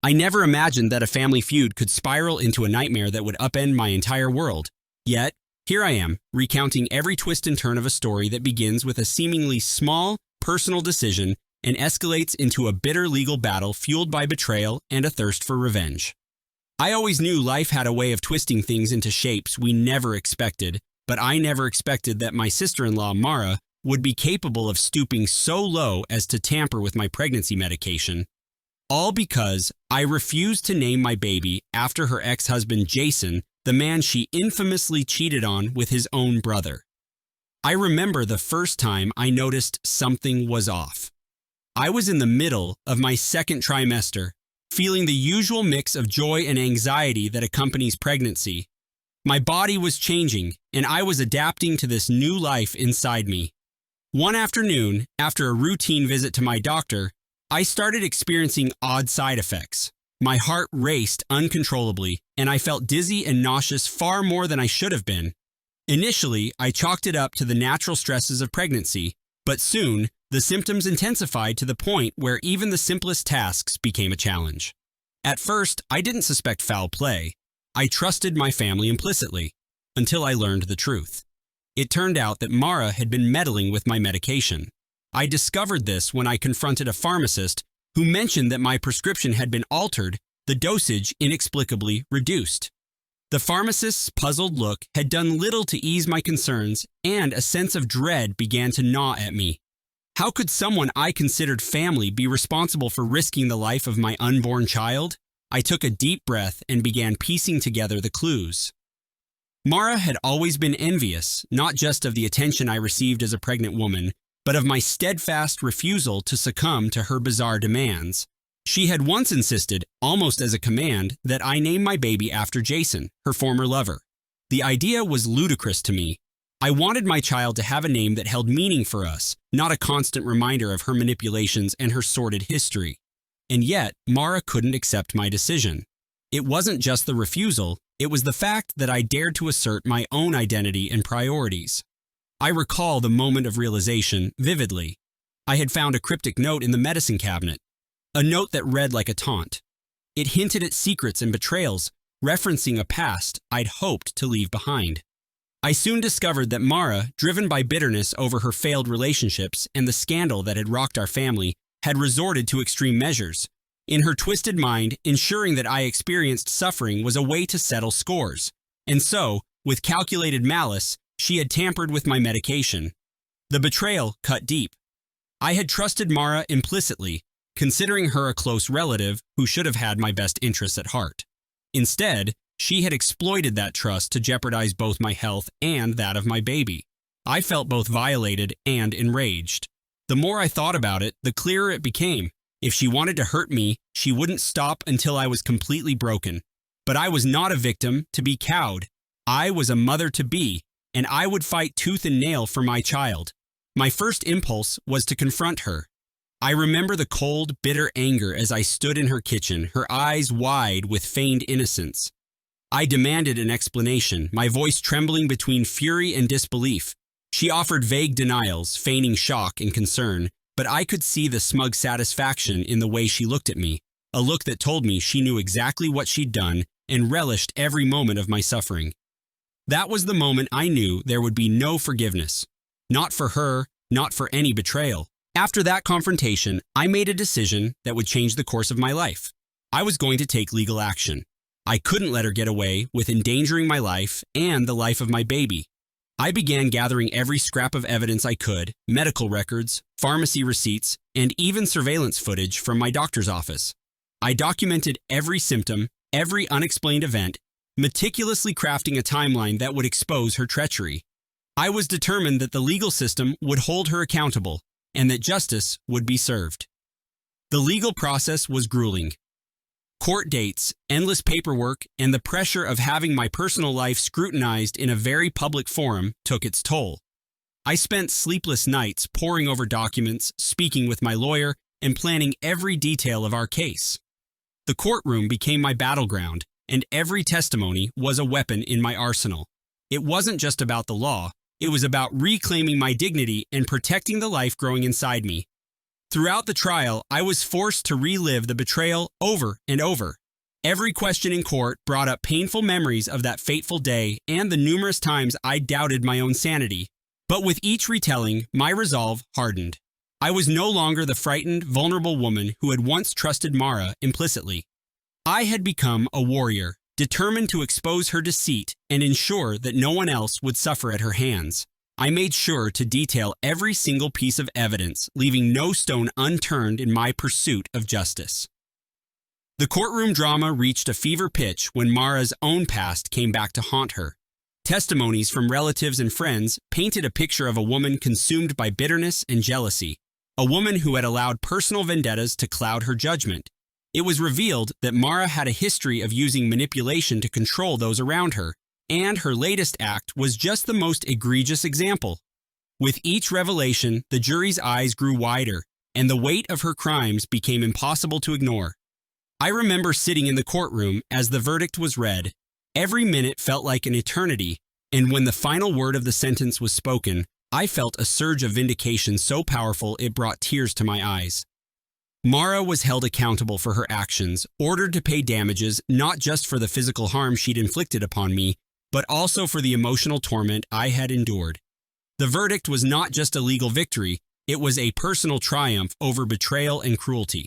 I never imagined that a family feud could spiral into a nightmare that would upend my entire world. Yet, here I am, recounting every twist and turn of a story that begins with a seemingly small, personal decision and escalates into a bitter legal battle fueled by betrayal and a thirst for revenge. I always knew life had a way of twisting things into shapes we never expected, but I never expected that my sister-in-law, Mara, would be capable of stooping so low as to tamper with my pregnancy medication. All because I refused to name my baby after her ex-husband Jason, the man she infamously cheated on with his own brother. I remember the first time I noticed something was off. I was in the middle of my second trimester, feeling the usual mix of joy and anxiety that accompanies pregnancy. My body was changing, and I was adapting to this new life inside me. One afternoon, after a routine visit to my doctor, I started experiencing odd side effects. My heart raced uncontrollably, and I felt dizzy and nauseous far more than I should have been. Initially, I chalked it up to the natural stresses of pregnancy, but soon, the symptoms intensified to the point where even the simplest tasks became a challenge. At first, I didn't suspect foul play. I trusted my family implicitly, until I learned the truth. It turned out that Mara had been meddling with my medication. I discovered this when I confronted a pharmacist who mentioned that my prescription had been altered, the dosage inexplicably reduced. The pharmacist's puzzled look had done little to ease my concerns, and a sense of dread began to gnaw at me. How could someone I considered family be responsible for risking the life of my unborn child? I took a deep breath and began piecing together the clues. Mara had always been envious, not just of the attention I received as a pregnant woman, but of my steadfast refusal to succumb to her bizarre demands. She had once insisted, almost as a command, that I name my baby after Jason, her former lover. The idea was ludicrous to me. I wanted my child to have a name that held meaning for us, not a constant reminder of her manipulations and her sordid history. And yet, Mara couldn't accept my decision. It wasn't just the refusal, it was the fact that I dared to assert my own identity and priorities. I recall the moment of realization vividly. I had found a cryptic note in the medicine cabinet, a note that read like a taunt. It hinted at secrets and betrayals, referencing a past I'd hoped to leave behind. I soon discovered that Mara, driven by bitterness over her failed relationships and the scandal that had rocked our family, had resorted to extreme measures. In her twisted mind, ensuring that I experienced suffering was a way to settle scores. And so, with calculated malice, she had tampered with my medication. The betrayal cut deep. I had trusted Mara implicitly, considering her a close relative who should have had my best interests at heart. Instead, she had exploited that trust to jeopardize both my health and that of my baby. I felt both violated and enraged. The more I thought about it, the clearer it became. If she wanted to hurt me, she wouldn't stop until I was completely broken. But I was not a victim to be cowed. I was a mother-to-be, and I would fight tooth and nail for my child. My first impulse was to confront her. I remember the cold, bitter anger as I stood in her kitchen, her eyes wide with feigned innocence. I demanded an explanation, my voice trembling between fury and disbelief. She offered vague denials, feigning shock and concern, but I could see the smug satisfaction in the way she looked at me, a look that told me she knew exactly what she'd done and relished every moment of my suffering. That was the moment I knew there would be no forgiveness. Not for her, not for any betrayal. After that confrontation, I made a decision that would change the course of my life. I was going to take legal action. I couldn't let her get away with endangering my life and the life of my baby. I began gathering every scrap of evidence I could, medical records, pharmacy receipts, and even surveillance footage from my doctor's office. I documented every symptom, every unexplained event, meticulously crafting a timeline that would expose her treachery. I was determined that the legal system would hold her accountable and that justice would be served. The legal process was grueling. Court dates, endless paperwork, and the pressure of having my personal life scrutinized in a very public forum took its toll. I spent sleepless nights poring over documents, speaking with my lawyer, and planning every detail of our case. The courtroom became my battleground, and every testimony was a weapon in my arsenal. It wasn't just about the law, it was about reclaiming my dignity and protecting the life growing inside me. Throughout the trial, I was forced to relive the betrayal over and over. Every question in court brought up painful memories of that fateful day and the numerous times I doubted my own sanity. But with each retelling, my resolve hardened. I was no longer the frightened, vulnerable woman who had once trusted Mara implicitly. I had become a warrior, determined to expose her deceit and ensure that no one else would suffer at her hands. I made sure to detail every single piece of evidence, leaving no stone unturned in my pursuit of justice. The courtroom drama reached a fever pitch when Mara's own past came back to haunt her. Testimonies from relatives and friends painted a picture of a woman consumed by bitterness and jealousy, a woman who had allowed personal vendettas to cloud her judgment. It was revealed that Mara had a history of using manipulation to control those around her, and her latest act was just the most egregious example. With each revelation, the jury's eyes grew wider, and the weight of her crimes became impossible to ignore. I remember sitting in the courtroom as the verdict was read. Every minute felt like an eternity, and when the final word of the sentence was spoken, I felt a surge of vindication so powerful it brought tears to my eyes. Mara was held accountable for her actions, ordered to pay damages not just for the physical harm she'd inflicted upon me, but also for the emotional torment I had endured. The verdict was not just a legal victory, it was a personal triumph over betrayal and cruelty.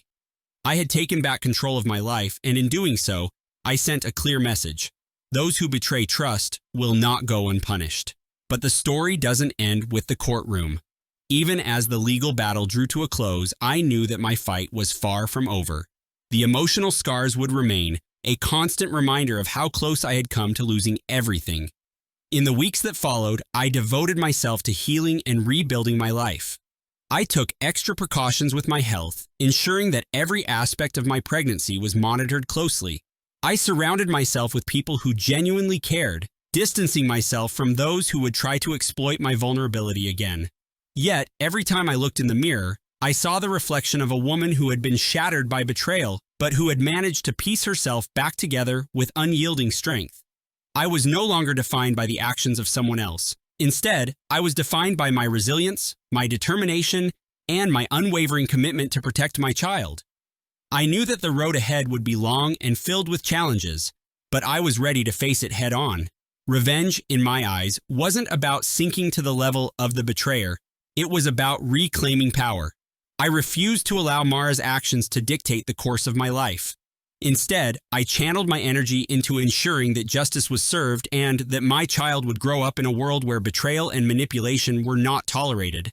I had taken back control of my life, and in doing so, I sent a clear message. Those who betray trust will not go unpunished. But the story doesn't end with the courtroom. Even as the legal battle drew to a close, I knew that my fight was far from over. The emotional scars would remain, a constant reminder of how close I had come to losing everything. In the weeks that followed, I devoted myself to healing and rebuilding my life. I took extra precautions with my health, ensuring that every aspect of my pregnancy was monitored closely. I surrounded myself with people who genuinely cared, distancing myself from those who would try to exploit my vulnerability again. Yet, every time I looked in the mirror, I saw the reflection of a woman who had been shattered by betrayal, but who had managed to piece herself back together with unyielding strength. I was no longer defined by the actions of someone else. Instead, I was defined by my resilience, my determination, and my unwavering commitment to protect my child. I knew that the road ahead would be long and filled with challenges, but I was ready to face it head on. Revenge, in my eyes, wasn't about sinking to the level of the betrayer. It was about reclaiming power. I refused to allow Mara's actions to dictate the course of my life. Instead, I channeled my energy into ensuring that justice was served and that my child would grow up in a world where betrayal and manipulation were not tolerated.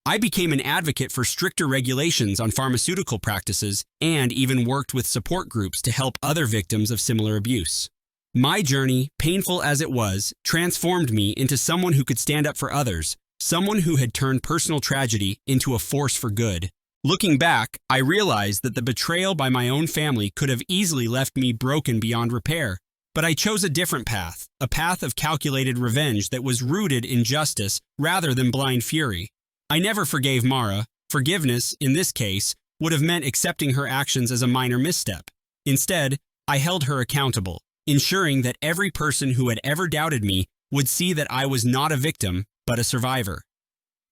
I became an advocate for stricter regulations on pharmaceutical practices and even worked with support groups to help other victims of similar abuse. My journey, painful as it was, transformed me into someone who could stand up for others, someone who had turned personal tragedy into a force for good. Looking back, I realized that the betrayal by my own family could have easily left me broken beyond repair. But I chose a different path, a path of calculated revenge that was rooted in justice rather than blind fury. I never forgave Mara. Forgiveness, in this case, would have meant accepting her actions as a minor misstep. Instead, I held her accountable, ensuring that every person who had ever doubted me would see that I was not a victim, but a survivor.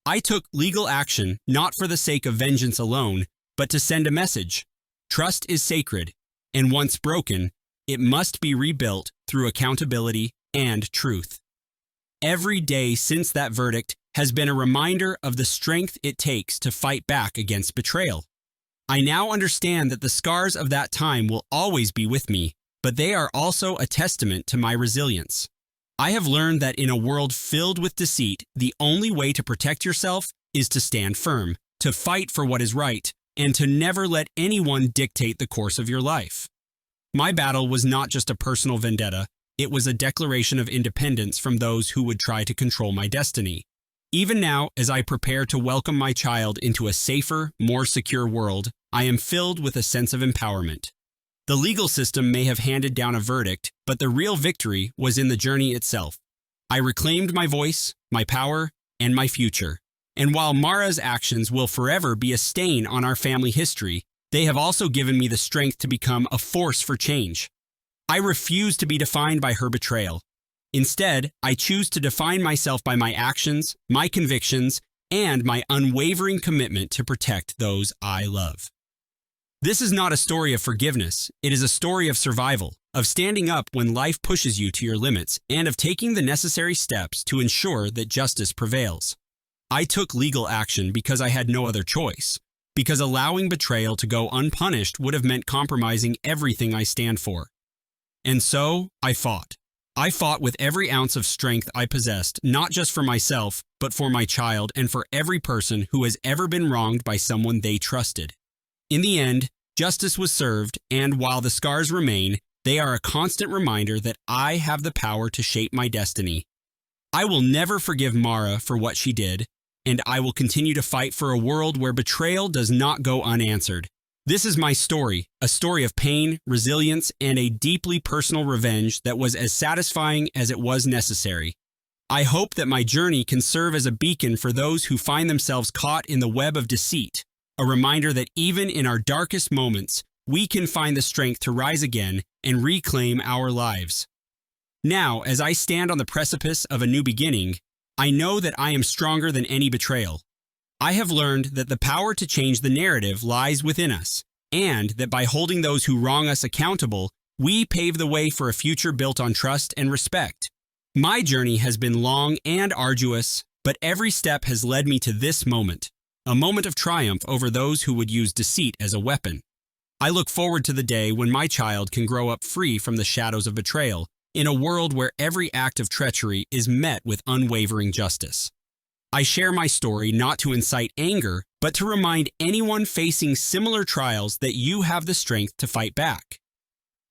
I took legal action not for the sake of vengeance alone, but to send a message. Trust is sacred, and once broken, it must be rebuilt through accountability and truth. Every day since that verdict has been a reminder of the strength it takes to fight back against betrayal. I now understand that the scars of that time will always be with me, but they are also a testament to my resilience. I have learned that in a world filled with deceit, the only way to protect yourself is to stand firm, to fight for what is right, and to never let anyone dictate the course of your life. My battle was not just a personal vendetta, it was a declaration of independence from those who would try to control my destiny. Even now, as I prepare to welcome my child into a safer, more secure world, I am filled with a sense of empowerment. The legal system may have handed down a verdict, but the real victory was in the journey itself. I reclaimed my voice, my power, and my future. And while Mara's actions will forever be a stain on our family history, they have also given me the strength to become a force for change. I refuse to be defined by her betrayal. Instead, I choose to define myself by my actions, my convictions, and my unwavering commitment to protect those I love. This is not a story of forgiveness. It is a story of survival, of standing up when life pushes you to your limits, and of taking the necessary steps to ensure that justice prevails. I took legal action because I had no other choice, because allowing betrayal to go unpunished would have meant compromising everything I stand for. And so, I fought. I fought with every ounce of strength I possessed, not just for myself, but for my child and for every person who has ever been wronged by someone they trusted. In the end, justice was served, and while the scars remain, they are a constant reminder that I have the power to shape my destiny. I will never forgive Mara for what she did, and I will continue to fight for a world where betrayal does not go unanswered. This is my story, a story of pain, resilience, and a deeply personal revenge that was as satisfying as it was necessary. I hope that my journey can serve as a beacon for those who find themselves caught in the web of deceit, a reminder that even in our darkest moments, we can find the strength to rise again and reclaim our lives. Now, as I stand on the precipice of a new beginning, I know that I am stronger than any betrayal. I have learned that the power to change the narrative lies within us, and that by holding those who wrong us accountable, we pave the way for a future built on trust and respect. My journey has been long and arduous, but every step has led me to this moment, a moment of triumph over those who would use deceit as a weapon. I look forward to the day when my child can grow up free from the shadows of betrayal, in a world where every act of treachery is met with unwavering justice. I share my story not to incite anger, but to remind anyone facing similar trials that you have the strength to fight back.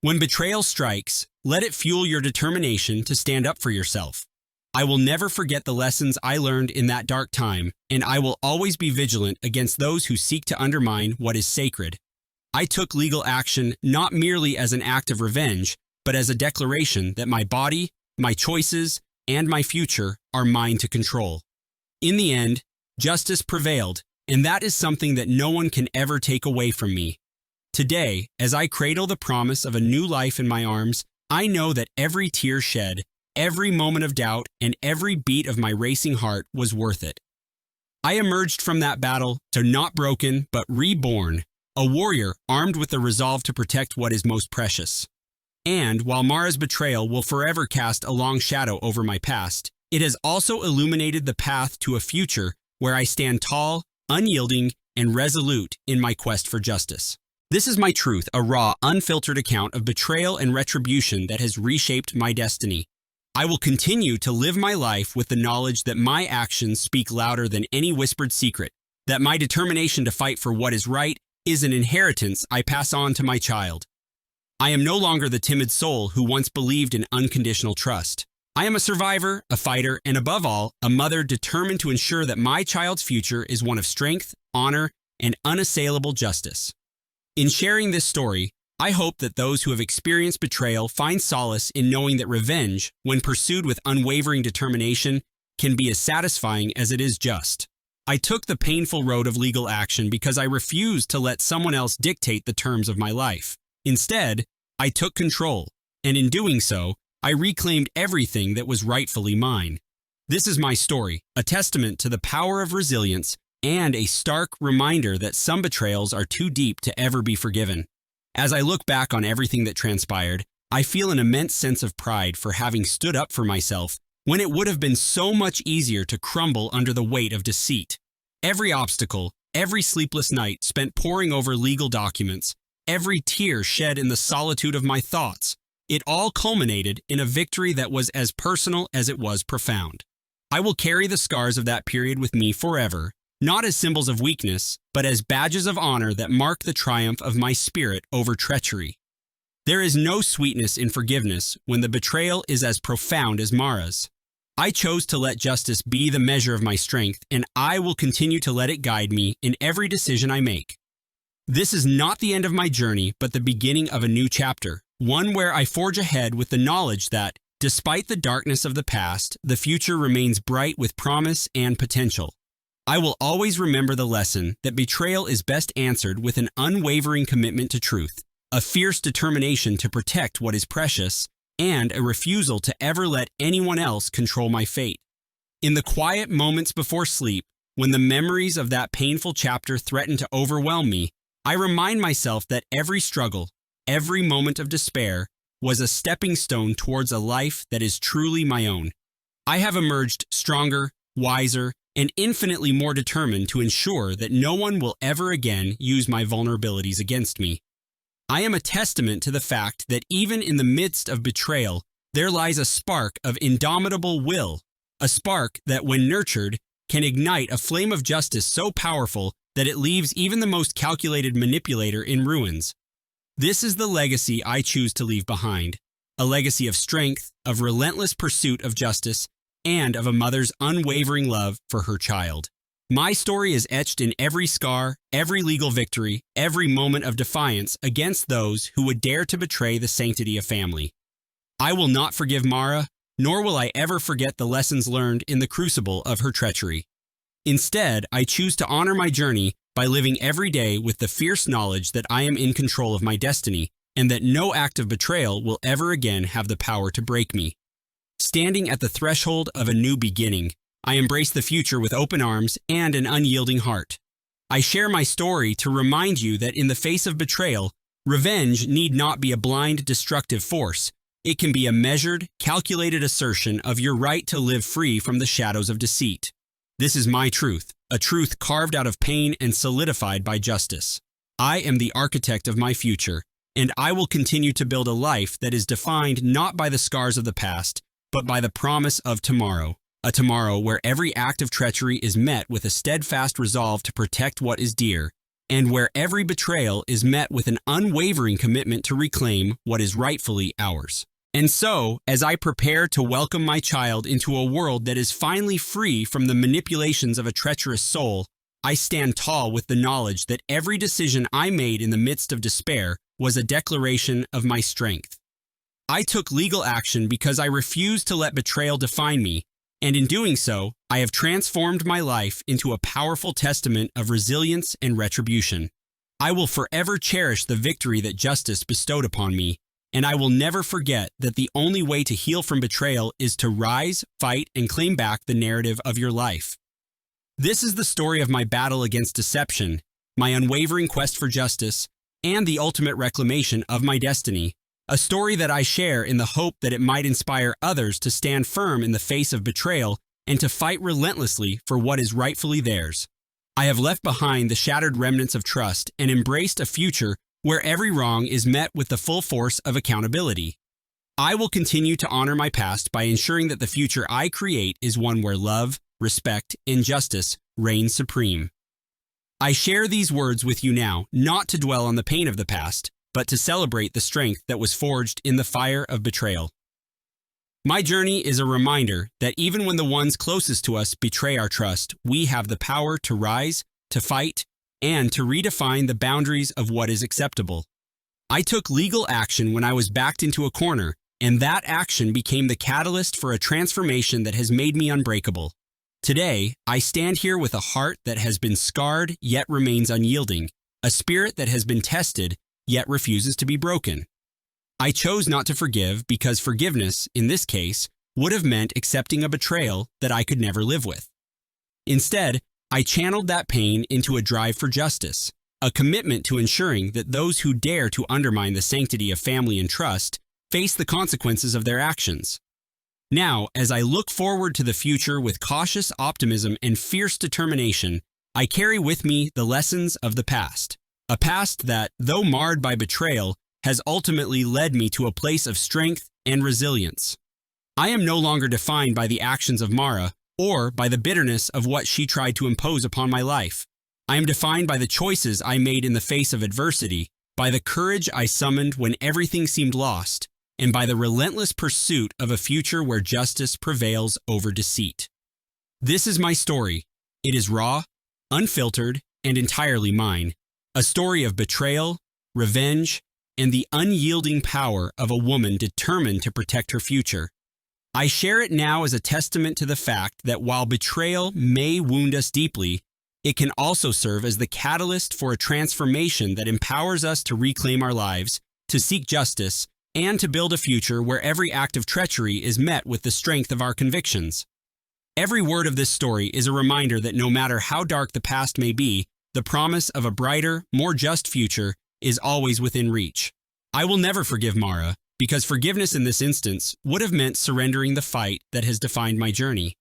When betrayal strikes, let it fuel your determination to stand up for yourself. I will never forget the lessons I learned in that dark time, and I will always be vigilant against those who seek to undermine what is sacred. I took legal action not merely as an act of revenge, but as a declaration that my body, my choices, and my future are mine to control. In the end, justice prevailed, and that is something that no one can ever take away from me. Today, as I cradle the promise of a new life in my arms, I know that every tear shed, every moment of doubt, and every beat of my racing heart was worth it. I emerged from that battle to not broken, but reborn, a warrior armed with the resolve to protect what is most precious. And while Mara's betrayal will forever cast a long shadow over my past, it has also illuminated the path to a future where I stand tall, unyielding, and resolute in my quest for justice. This is my truth, a raw, unfiltered account of betrayal and retribution that has reshaped my destiny. I will continue to live my life with the knowledge that my actions speak louder than any whispered secret, that my determination to fight for what is right is an inheritance I pass on to my child. I am no longer the timid soul who once believed in unconditional trust. I am a survivor, a fighter, and above all, a mother determined to ensure that my child's future is one of strength, honor, and unassailable justice. In sharing this story, I hope that those who have experienced betrayal find solace in knowing that revenge, when pursued with unwavering determination, can be as satisfying as it is just. I took the painful road of legal action because I refused to let someone else dictate the terms of my life. Instead, I took control, and in doing so, I reclaimed everything that was rightfully mine. This is my story, a testament to the power of resilience and a stark reminder that some betrayals are too deep to ever be forgiven. As I look back on everything that transpired, I feel an immense sense of pride for having stood up for myself when it would have been so much easier to crumble under the weight of deceit. Every obstacle, every sleepless night spent poring over legal documents, every tear shed in the solitude of my thoughts, it all culminated in a victory that was as personal as it was profound. I will carry the scars of that period with me forever, not as symbols of weakness, but as badges of honor that mark the triumph of my spirit over treachery. There is no sweetness in forgiveness when the betrayal is as profound as Mara's. I chose to let justice be the measure of my strength, and I will continue to let it guide me in every decision I make. This is not the end of my journey, but the beginning of a new chapter, one where I forge ahead with the knowledge that, despite the darkness of the past, the future remains bright with promise and potential. I will always remember the lesson that betrayal is best answered with an unwavering commitment to truth, a fierce determination to protect what is precious, and a refusal to ever let anyone else control my fate. In the quiet moments before sleep, when the memories of that painful chapter threaten to overwhelm me, I remind myself that every struggle, every moment of despair, was a stepping stone towards a life that is truly my own. I have emerged stronger, wiser, and infinitely more determined to ensure that no one will ever again use my vulnerabilities against me. I am a testament to the fact that even in the midst of betrayal, there lies a spark of indomitable will, a spark that, when nurtured, can ignite a flame of justice so powerful that it leaves even the most calculated manipulator in ruins. This is the legacy I choose to leave behind, a legacy of strength, of relentless pursuit of justice, and of a mother's unwavering love for her child. My story is etched in every scar, every legal victory, every moment of defiance against those who would dare to betray the sanctity of family. I will not forgive Mara, nor will I ever forget the lessons learned in the crucible of her treachery. Instead, I choose to honor my journey by living every day with the fierce knowledge that I am in control of my destiny and that no act of betrayal will ever again have the power to break me. Standing at the threshold of a new beginning, I embrace the future with open arms and an unyielding heart. I share my story to remind you that in the face of betrayal, revenge need not be a blind, destructive force. It can be a measured, calculated assertion of your right to live free from the shadows of deceit. This is my truth, a truth carved out of pain and solidified by justice. I am the architect of my future, and I will continue to build a life that is defined not by the scars of the past, but by the promise of tomorrow, a tomorrow where every act of treachery is met with a steadfast resolve to protect what is dear, and where every betrayal is met with an unwavering commitment to reclaim what is rightfully ours. And so, as I prepare to welcome my child into a world that is finally free from the manipulations of a treacherous soul, I stand tall with the knowledge that every decision I made in the midst of despair was a declaration of my strength. I took legal action because I refused to let betrayal define me, and in doing so, I have transformed my life into a powerful testament of resilience and retribution. I will forever cherish the victory that justice bestowed upon me, and I will never forget that the only way to heal from betrayal is to rise, fight, and claim back the narrative of your life. This is the story of my battle against deception, my unwavering quest for justice, and the ultimate reclamation of my destiny. A story that I share in the hope that it might inspire others to stand firm in the face of betrayal and to fight relentlessly for what is rightfully theirs. I have left behind the shattered remnants of trust and embraced a future where every wrong is met with the full force of accountability. I will continue to honor my past by ensuring that the future I create is one where love, respect, and justice reign supreme. I share these words with you now, not to dwell on the pain of the past, but to celebrate the strength that was forged in the fire of betrayal. My journey is a reminder that even when the ones closest to us betray our trust, we have the power to rise, to fight, and to redefine the boundaries of what is acceptable. I took legal action when I was backed into a corner, and that action became the catalyst for a transformation that has made me unbreakable. Today, I stand here with a heart that has been scarred yet remains unyielding, a spirit that has been tested yet refuses to be broken. I chose not to forgive because forgiveness, in this case, would have meant accepting a betrayal that I could never live with. Instead, I channeled that pain into a drive for justice, a commitment to ensuring that those who dare to undermine the sanctity of family and trust face the consequences of their actions. Now, as I look forward to the future with cautious optimism and fierce determination, I carry with me the lessons of the past, a past that, though marred by betrayal, has ultimately led me to a place of strength and resilience. I am no longer defined by the actions of Mara, or by the bitterness of what she tried to impose upon my life. I am defined by the choices I made in the face of adversity, by the courage I summoned when everything seemed lost, and by the relentless pursuit of a future where justice prevails over deceit. This is my story. It is raw, unfiltered, and entirely mine. A story of betrayal, revenge, and the unyielding power of a woman determined to protect her future. I share it now as a testament to the fact that while betrayal may wound us deeply, it can also serve as the catalyst for a transformation that empowers us to reclaim our lives, to seek justice, and to build a future where every act of treachery is met with the strength of our convictions. Every word of this story is a reminder that no matter how dark the past may be, the promise of a brighter, more just future is always within reach. I will never forgive Mara, because forgiveness in this instance would have meant surrendering the fight that has defined my journey.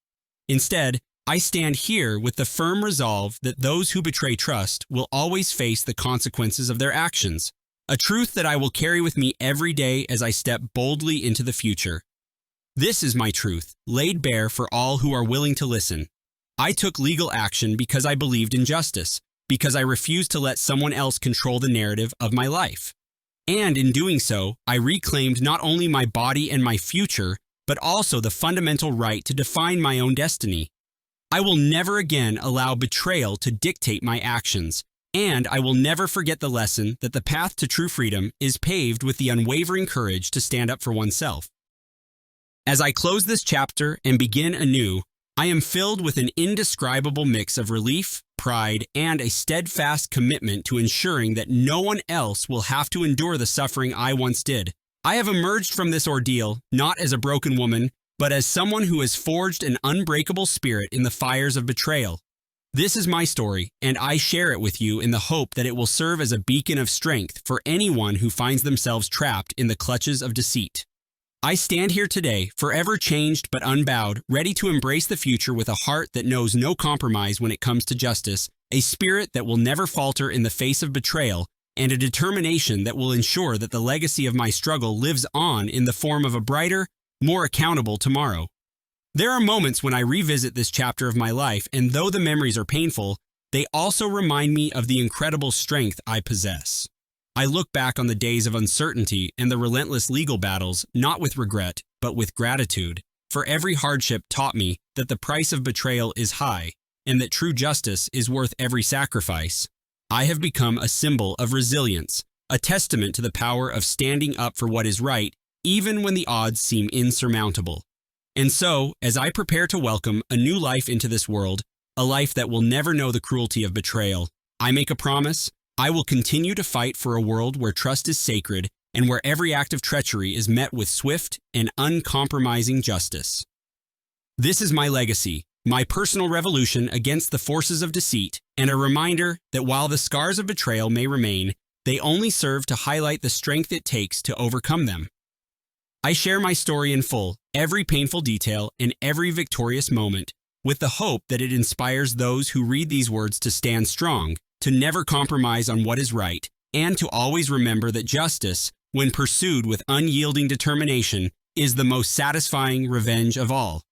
Instead, I stand here with the firm resolve that those who betray trust will always face the consequences of their actions, a truth that I will carry with me every day as I step boldly into the future. This is my truth, laid bare for all who are willing to listen. I took legal action because I believed in justice, because I refused to let someone else control the narrative of my life. And in doing so, I reclaimed not only my body and my future, but also the fundamental right to define my own destiny. I will never again allow betrayal to dictate my actions, and I will never forget the lesson that the path to true freedom is paved with the unwavering courage to stand up for oneself. As I close this chapter and begin anew, I am filled with an indescribable mix of relief, pride, and a steadfast commitment to ensuring that no one else will have to endure the suffering I once did. I have emerged from this ordeal not as a broken woman, but as someone who has forged an unbreakable spirit in the fires of betrayal. This is my story, and I share it with you in the hope that it will serve as a beacon of strength for anyone who finds themselves trapped in the clutches of deceit. I stand here today, forever changed but unbowed, ready to embrace the future with a heart that knows no compromise when it comes to justice, a spirit that will never falter in the face of betrayal, and a determination that will ensure that the legacy of my struggle lives on in the form of a brighter, more accountable tomorrow. There are moments when I revisit this chapter of my life, and though the memories are painful, they also remind me of the incredible strength I possess. I look back on the days of uncertainty and the relentless legal battles, not with regret, but with gratitude, for every hardship taught me that the price of betrayal is high, and that true justice is worth every sacrifice. I have become a symbol of resilience, a testament to the power of standing up for what is right, even when the odds seem insurmountable. And so, as I prepare to welcome a new life into this world, a life that will never know the cruelty of betrayal, I make a promise: I will continue to fight for a world where trust is sacred and where every act of treachery is met with swift and uncompromising justice. This is my legacy, my personal revolution against the forces of deceit, and a reminder that while the scars of betrayal may remain, they only serve to highlight the strength it takes to overcome them. I share my story in full, every painful detail and every victorious moment, with the hope that it inspires those who read these words to stand strong, to never compromise on what is right, and to always remember that justice, when pursued with unyielding determination, is the most satisfying revenge of all.